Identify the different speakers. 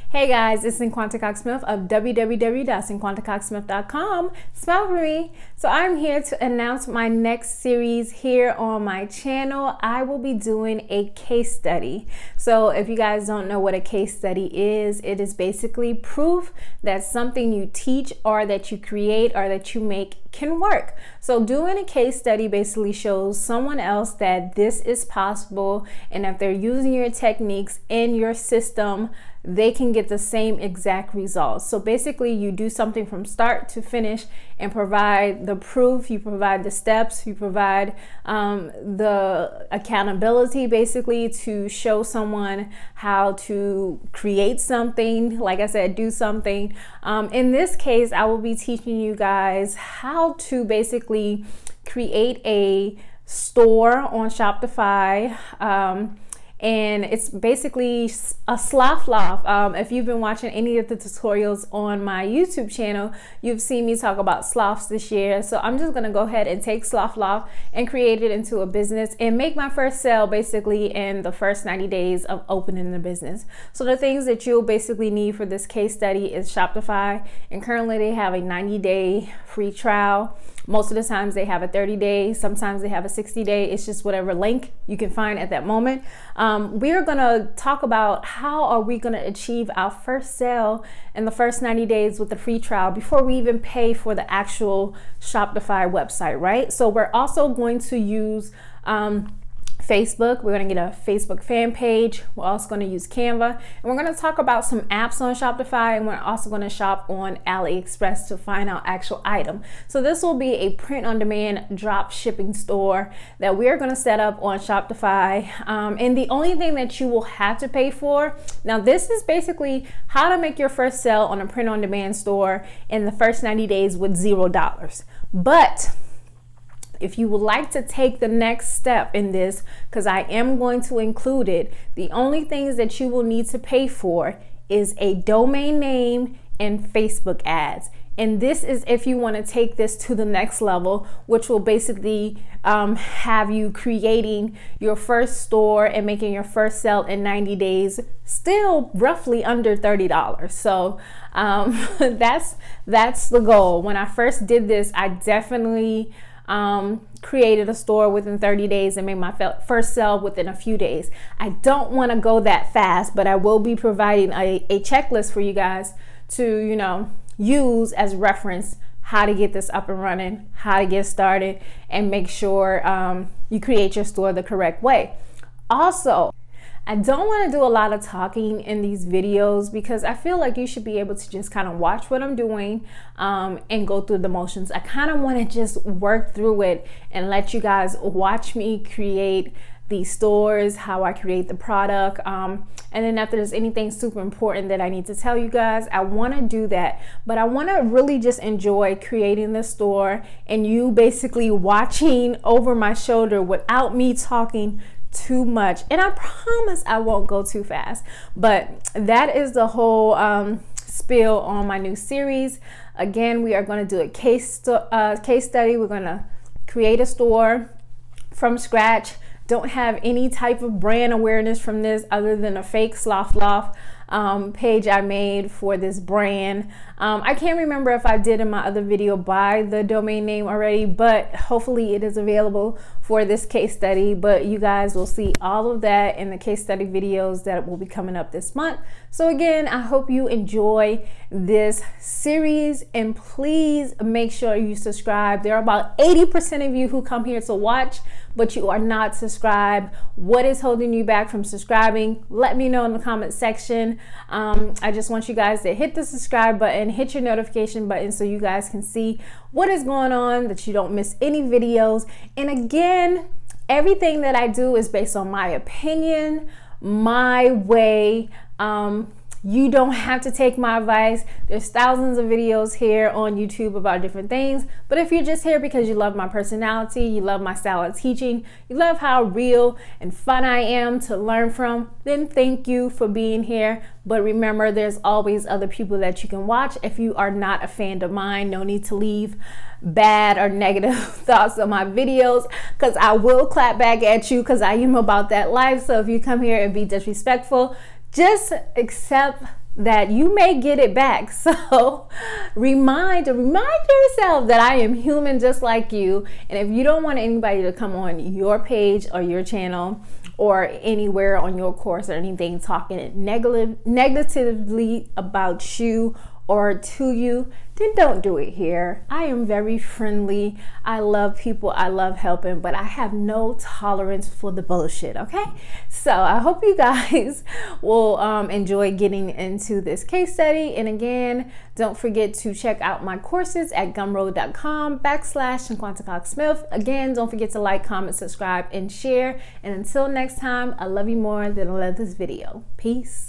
Speaker 1: Hey guys, it's Cinquanta Cox-Smith of www.cinquantacoxsmith.com. Smile for me. So I'm here to announce my next series here on my channel. I will be doing a case study. So if you guys don't know what a case study is, it is basically proof that something you teach or that you create or that you make can work. So doing a case study basically shows someone else that this is possible, and if they're using your techniques in your system, they can get the same exact results. So basically you do something from start to finish and provide the proof, you provide the steps, you provide the accountability basically to show someone how to create something, like I said, do something. In this case, I will be teaching you guys how to basically create a store on Shopify. And it's basically a slough loft. If you've been watching any of the tutorials on my YouTube channel, you've seen me talk about sloughs this year. So I'm just gonna go ahead and take slough loft and create it into a business and make my first sale basically in the first 90 days of opening the business. So the things that you'll basically need for this case study is Shopify, and currently they have a 90-day free trial. Most of the times they have a 30-day, sometimes they have a 60-day. It's just whatever link you can find at that moment. We are gonna talk about how are we gonna achieve our first sale in the first 90 days with the free trial before we even pay for the actual Shopify website, right? So we're also going to use Facebook. We're going to get a Facebook fan page. We're also going to use Canva, and we're going to talk about some apps on Shopify, and we're also going to shop on AliExpress to find our actual item. So this will be a print-on-demand drop shipping store that we're going to set up on Shopify. And the only thing that you will have to pay for, now this is basically how to make your first sale on a print-on-demand store in the first 90 days with $0. But if you would like to take the next step in this, because I am going to include it, the only things that you will need to pay for is a domain name and Facebook ads. And this is if you want to take this to the next level, which will basically have you creating your first store and making your first sale in 90 days, still roughly under $30. So that's the goal. When I first did this, I definitely created a store within 30 days and made my first sale within a few days. I don't want to go that fast, but I will be providing a checklist for you guys to, use as reference how to get this up and running, how to get started, and make sure you create your store the correct way. Also, I don't want to do a lot of talking in these videos because I feel like you should be able to just kind of watch what I'm doing and go through the motions. I kind of want to just work through it and let you guys watch me create these stores, how I create the product. And then if there's anything super important that I need to tell you guys, I want to do that. But I want to really just enjoy creating the store and you basically watching over my shoulder without me talking too much. And I promise I won't go too fast. But that is the whole spiel on my new series. Again, we are going to do a case study. We're going to create a store from scratch. Don't have any type of brand awareness from this other than a fake slough loft page I made for this brand. I can't remember if I did in my other video buy the domain name already, but hopefully it is available for this case study. But you guys will see all of that in the case study videos that will be coming up this month. So again, I hope you enjoy this series, and please make sure you subscribe. There are about 80% of you who come here to watch, but you are not subscribed. What is holding you back from subscribing? Let me know in the comment section. I just want you guys to hit the subscribe button, hit your notification button so you guys can see what is going on, that you don't miss any videos. And again, everything that I do is based on my opinion, my way. You don't have to take my advice. There's thousands of videos here on YouTube about different things. But if you're just here because you love my personality, you love my style of teaching, you love how real and fun I am to learn from, then thank you for being here. But remember, there's always other people that you can watch. If you are not a fan of mine, no need to leave bad or negative thoughts on my videos, because I will clap back at you because I am about that life. So if you come here and be disrespectful, just accept that you may get it back. So remind yourself that I am human just like you. And if you don't want anybody to come on your page or your channel or anywhere on your course or anything talking negatively about you or to you, then don't do it here. I am very friendly. I love people. I love helping, but I have no tolerance for the bullshit, okay? So I hope you guys will enjoy getting into this case study. And again, don't forget to check out my courses at gumroad.com/Cinquanta Cox-Smith. Again, don't forget to like, comment, subscribe, and share. And until next time, I love you more than I love this video. Peace.